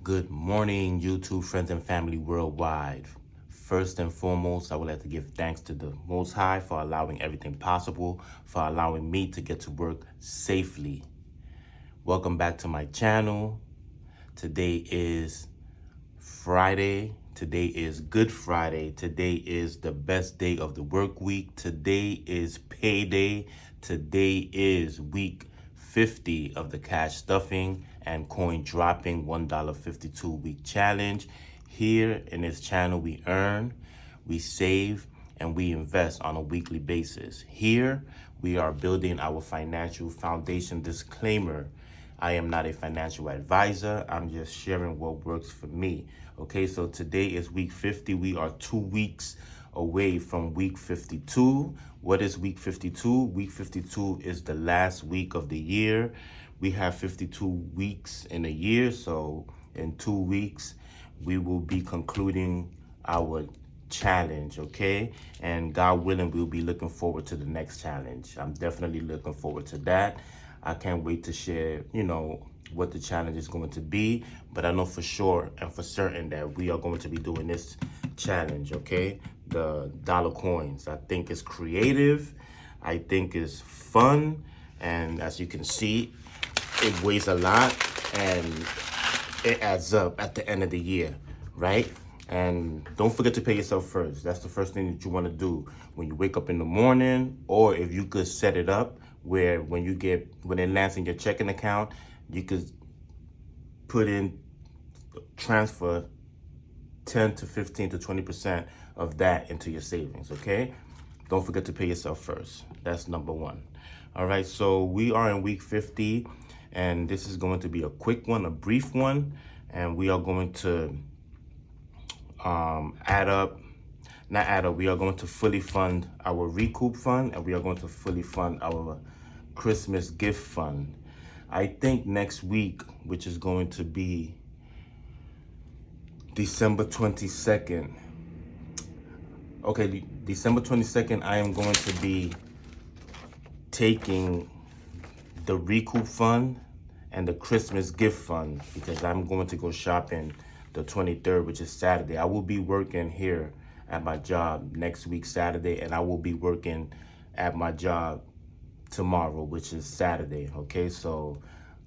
Good morning, YouTube friends and family worldwide. First and foremost, I would like to give thanks to the Most High for allowing everything possible, for allowing me to get to work safely. Welcome back to my channel. Today is Friday. Today is Good Friday. Today is the best day of the work week. Today is payday. Today is week 50 of the cash stuffing and coin dropping $1.52 week challenge. Here in this channel, we earn, we save, and we invest on a weekly basis. Here, we are building our financial foundation. Disclaimer, I am not a financial advisor. I'm just sharing what works for me. Okay, so today is week 50. We are 2 weeks away from week 52. What is week 52? Week 52 is the last week of the year. We have 52 weeks in a year, so in 2 weeks, we will be concluding our challenge, okay? And God willing, we'll be looking forward to the next challenge. I'm definitely looking forward to that. I can't wait to share, what the challenge is going to be, but I know for sure and for certain that we are going to be doing this challenge, okay? The dollar coins. I think it's creative. I think it's fun. And as you can see, it weighs a lot and it adds up at the end of the year, right? And don't forget to pay yourself first. That's the first thing that you want to do when you wake up in the morning, or if you could set it up where when it lands in your checking account, you could transfer 10 to 15 to 20% of that into your savings, okay? Don't forget to pay yourself first. That's number one. All right, so we are in week 50, and this is going to be a quick one, a brief one, and we are going to we are going to fully fund our recoup fund, and we are going to fully fund our Christmas gift fund. I think next week, which is going to be December 22nd. Okay, December 22nd, I am going to be taking the recoup fund and the Christmas gift fund because I'm going to go shopping the 23rd, which is Saturday. I will be working here at my job next week, Saturday, and I will be working at my job tomorrow, which is Saturday, okay? So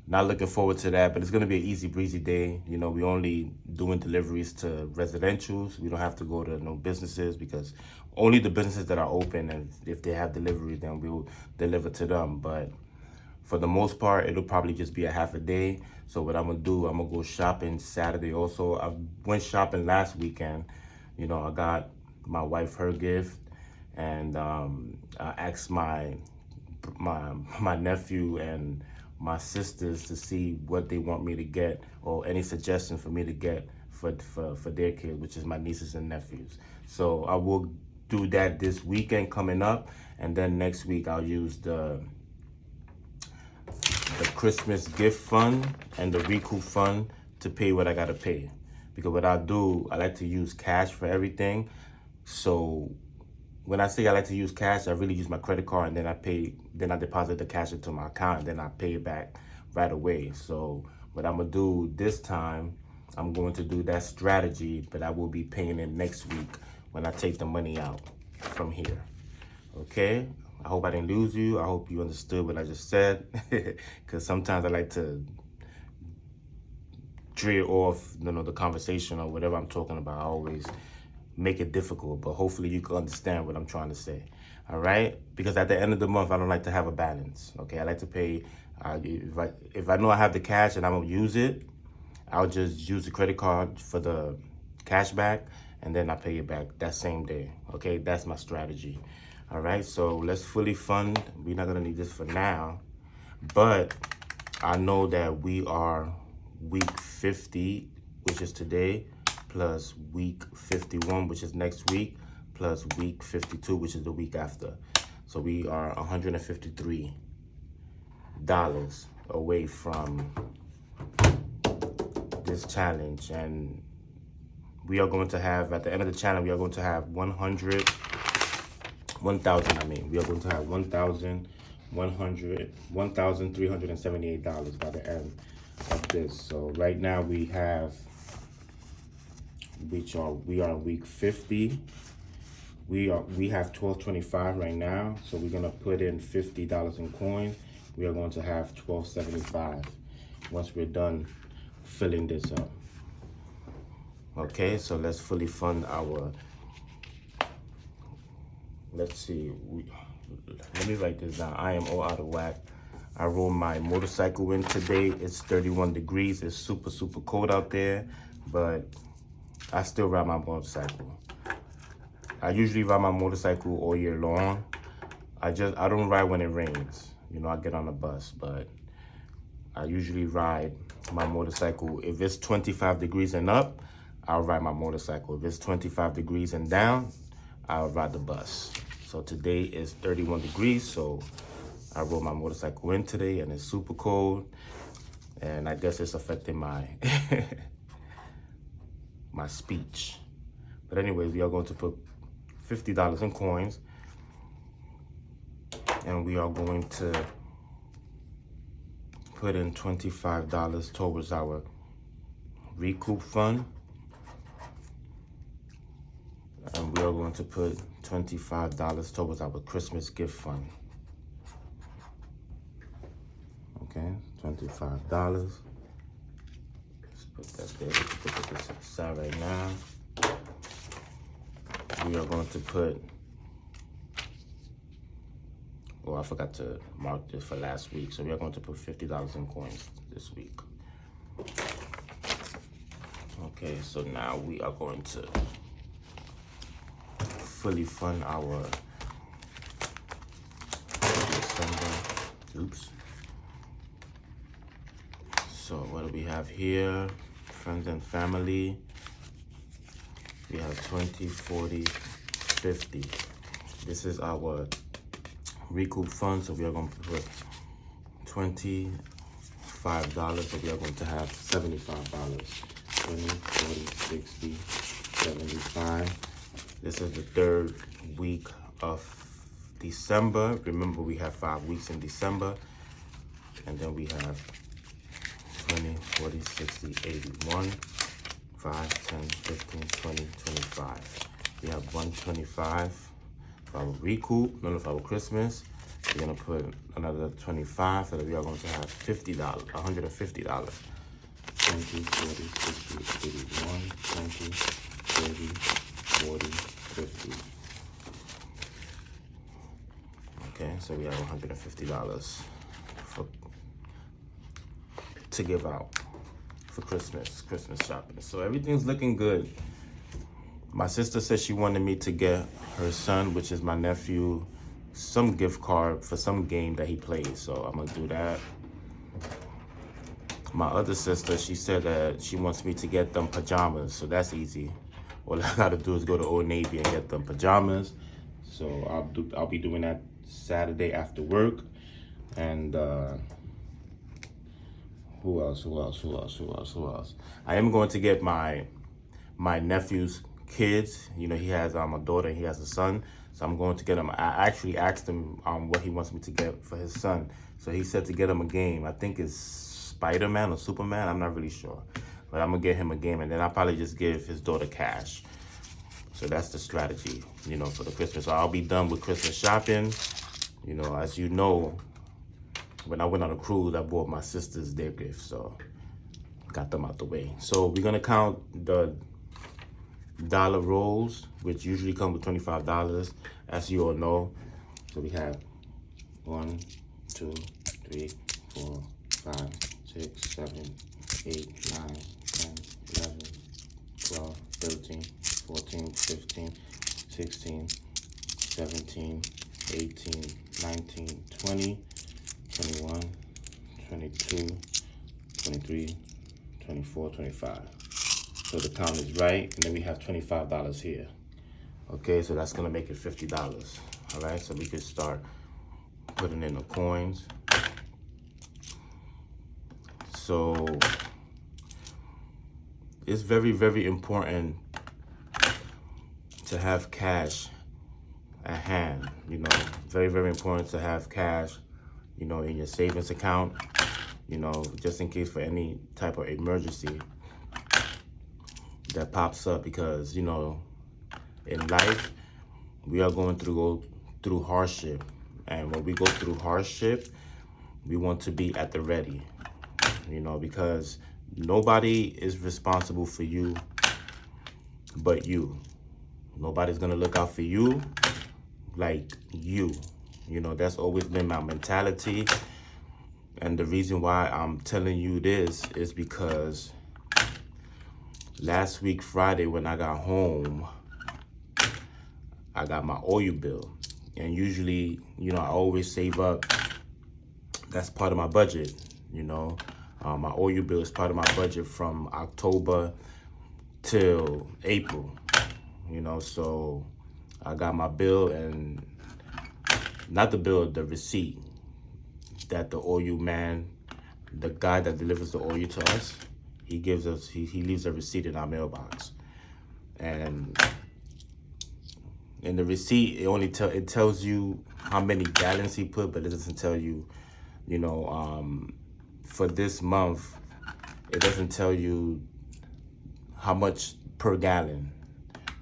not looking forward to that, but it's gonna be an easy breezy day. We only doing deliveries to residentials. We don't have to go to no businesses because only the businesses that are open, and if they have delivery, then we'll deliver to them. But for the most part, it'll probably just be a half a day. So what I'm gonna do, I'm gonna go shopping Saturday also. I went shopping last weekend. I got my wife her gift, and I asked my nephew and my sisters to see what they want me to get or any suggestions for me to get for their kids, which is my nieces and nephews. So I will do that this weekend coming up, and then next week I'll use the Christmas gift fund and the recoup fund to pay what I gotta pay. Because what I do, I like to use cash for everything. So when I say I like to use cash, I really use my credit card, and then I deposit the cash into my account, and then I pay it back right away. So what I'm gonna do this time, I'm going to do that strategy, but I will be paying it next week when I take the money out from here. Okay? I hope I didn't lose you. I hope you understood what I just said, because sometimes I like to veer off, the conversation or whatever I'm talking about. I always make it difficult, but hopefully you can understand what I'm trying to say. All right? Because at the end of the month, I don't like to have a balance. Okay? I like to pay. If I know I have the cash and I don't use it, I'll just use the credit card for the cash back, and then I pay it back that same day. Okay? That's my strategy. All right? So let's fully fund. We're not gonna need this for now, but I know that we are week 50, which is today, plus week 51, which is next week, plus week 52, which is the week after. So we are $153 away from this challenge. And we are going to have, at the end of the challenge, we are going to have we are going to have $1,378 by the end of this. So right now we are on week 50. We have 12.25 right now, so we're gonna put in $50 in coins. We are going to have 12.75 once we're done filling this up. Okay, so let's fully fund our. Let's see. Let me write this down. I am all out of whack. I rolled my motorcycle in today. It's 31 degrees. It's super, super cold out there, but I still ride my motorcycle. I usually ride my motorcycle all year long. I don't ride when it rains. You know, I get on a bus, but I usually ride my motorcycle. If it's 25 degrees and up, I'll ride my motorcycle. If it's 25 degrees and down, I'll ride the bus. So today is 31 degrees, so I rode my motorcycle in today and it's super cold. And I guess it's affecting my my speech. But anyways, we are going to put $50 in coins, and we are going to put in $25 towards our recoup fund, and we are going to put $25 towards our Christmas gift fund. Okay, $25. Let's put that there. Let's put this aside right now. We are going to put, well, I forgot to mark this for last week, so we are going to put $50 in coins this week. Okay, so now we are going to fully fund our December. Oops. So what do we have here? Friends and family. We have 20, 40, 50. This is our recoup fund, so we are going to put $25, so we are going to have $75. 20, 40, 60, 75. This is the third week of December. Remember, we have 5 weeks in December. And then we have 20, 40, 60, 81. 5, 10, 15, 20, 25. We have 125 for our recoup, none of our Christmas. We're gonna put another 25, so that we are going to have $50, $150. 20, 40, 60, 81, 20, 30, 40, 50. Okay, so we have $150 to give out for Christmas shopping. So everything's looking good. My sister said she wanted me to get her son, which is my nephew, some gift card for some game that he plays. So I'm gonna do that. My other sister, she said that she wants me to get them pajamas. So that's easy. All I gotta do is go to Old Navy and get them pajamas. So I'll be doing that Saturday after work. And who else? I am going to get my nephew's kids. You know, he has a daughter, he has a son. So I'm going to get him. I actually asked him what he wants me to get for his son. So he said to get him a game. I think it's Spider-Man or Superman. I'm not really sure. But I'm going to get him a game, and then I'll probably just give his daughter cash. So that's the strategy, you know, for the Christmas. So I'll be done with Christmas shopping. You know, as you know, when I went on a cruise, I bought my sisters their gifts, so got them out the way. So we're gonna count the dollar rolls, which usually come with $25, as you all know. So we have 1, 2, 3, 4, 5, 6, 7, 8, 9, 10, 11, 12, 13, 14, 15, 16, 17, 18, 19, 20, 21, 22, 23, 24, 25. So the count is right, and then we have $25 here. Okay, so that's gonna make it $50. All right, so we could start putting in the coins. So it's very, very important to have cash at hand. You know, very, very important to have cash, you know, in your savings account. just in case for any type of emergency that pops up, because, in life, we are going to go through hardship. And when we go through hardship, we want to be at the ready, because nobody is responsible for you but you. Nobody's going to look out for you like you. That's always been my mentality. And the reason why I'm telling you this is because last week, Friday, when I got home, I got my oil bill. And usually, I always save up. That's part of my budget, My oil bill is part of my budget from October till April, So I got my bill, and not the bill, the receipt that the oil man, the guy that delivers the oil to us, he gives us, he leaves a receipt in our mailbox. And in the receipt, it tells you how many gallons he put, but it doesn't tell you, for this month, it doesn't tell you how much per gallon.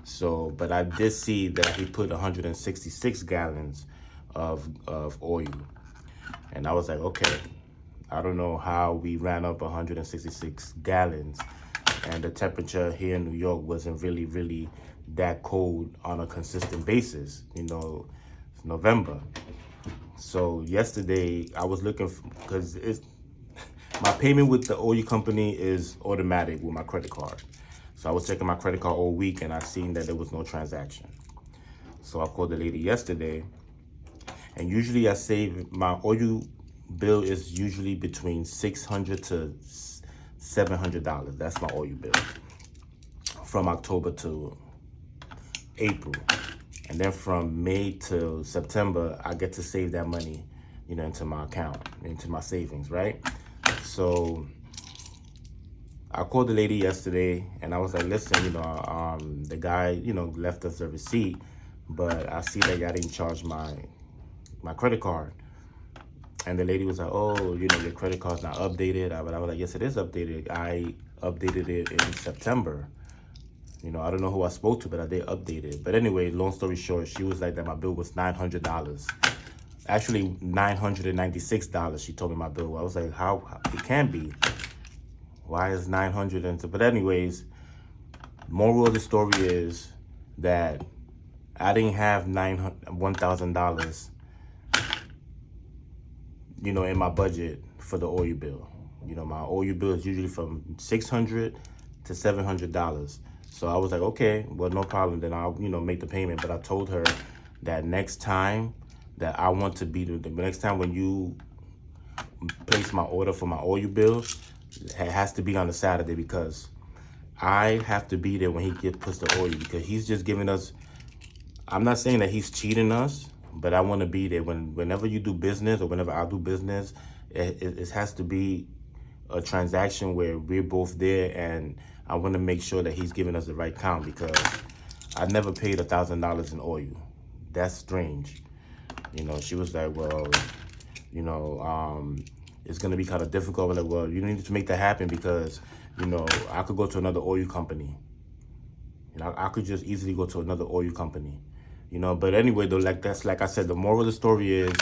So, but I did see that he put 166 gallons of oil. And I was like, okay, I don't know how we ran up 166 gallons. And the temperature here in New York wasn't really that cold on a consistent basis. It's November. So yesterday I was looking, because my payment with the oil company is automatic with my credit card. So I was checking my credit card all week, and I seen that there was no transaction. So I called the lady yesterday, and usually I save, my oil bill is usually between $600 to $700. That's my oil bill from October to April. And then from May to September, I get to save that money, into my account, into my savings, right? So I called the lady yesterday, and I was like, listen, the guy, left us a receipt, but I see that y'all didn't charge my credit card. And the lady was like, oh, your credit card's not updated. But I was like, yes, it is updated. I updated it in September. I don't know who I spoke to, but I did update it. But anyway, long story short, she was like that my bill was $900. Actually, $996, she told me my bill. I was like, how? It can't be. Why is 900? But anyways, moral of the story is that I didn't have $1,000, in my budget for the oil bill. My oil bill is usually from $600 to $700. So I was like, okay, well, no problem. Then I'll, make the payment. But I told her that next time that I want to be the next time when you place my order for my oil bill, it has to be on a Saturday, because I have to be there when he puts the oil, because he's just giving us, I'm not saying that he's cheating us, but I want to be there whenever you do business, or whenever I do business, it has to be a transaction where we're both there, and I want to make sure that he's giving us the right count, because I never paid $1,000 in oil. That's strange. She was like, well, it's going to be kind of difficult. Like, well, you need to make that happen, because, I could go to another oil company. I could just easily go to another oil company. But anyway, though, like I said, the moral of the story is,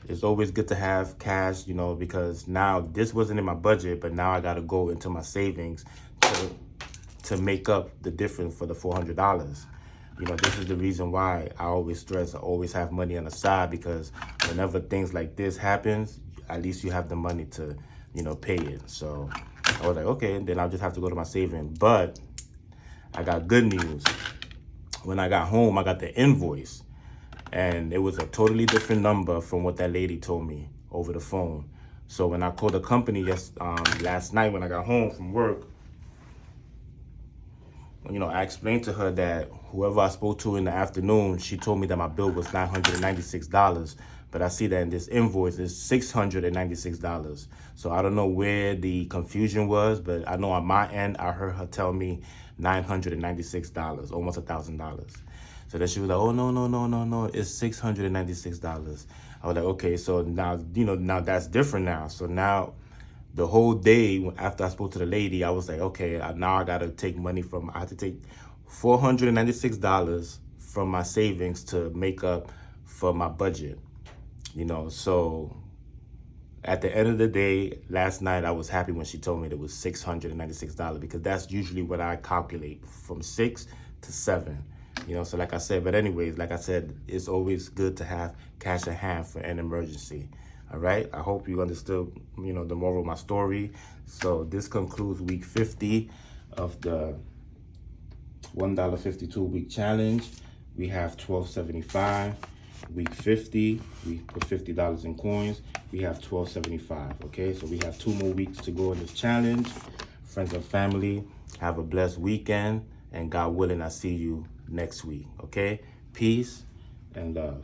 it's always good to have cash, because now this wasn't in my budget, but now I got to go into my savings to make up the difference for the $400. This is the reason why I always stress, I always have money on the side, because whenever things like this happens, at least you have the money to, pay it. So I was like, okay, then I'll just have to go to my savings. But I got good news. When I got home, I got the invoice, and it was a totally different number from what that lady told me over the phone. So when I called the company last night when I got home from work, I explained to her that whoever I spoke to in the afternoon, she told me that my bill was $996, but I see that in this invoice is $696. So I don't know where the confusion was, but I know on my end, I heard her tell me $996, almost $1,000. So then she was like, oh, no, it's $696. I was like, okay, so now, now that's different now. So now the whole day after I spoke to the lady, I was like, okay, now I gotta take money I had to take $496 from my savings to make up for my budget, so at the end of the day, last night I was happy when she told me it was $696 because that's usually what I calculate, from 6 to 7. So like I said, but anyways, like I said, it's always good to have cash at hand for an emergency. All right. I hope you understood, the moral of my story. So this concludes week 50 of the $1.52 week challenge. We have $12.75. Week 50, we put $50 in coins. We have $12.75. Okay, so we have 2 more weeks to go in this challenge. Friends and family, have a blessed weekend, and God willing, I'll see you next week. Okay, peace and love.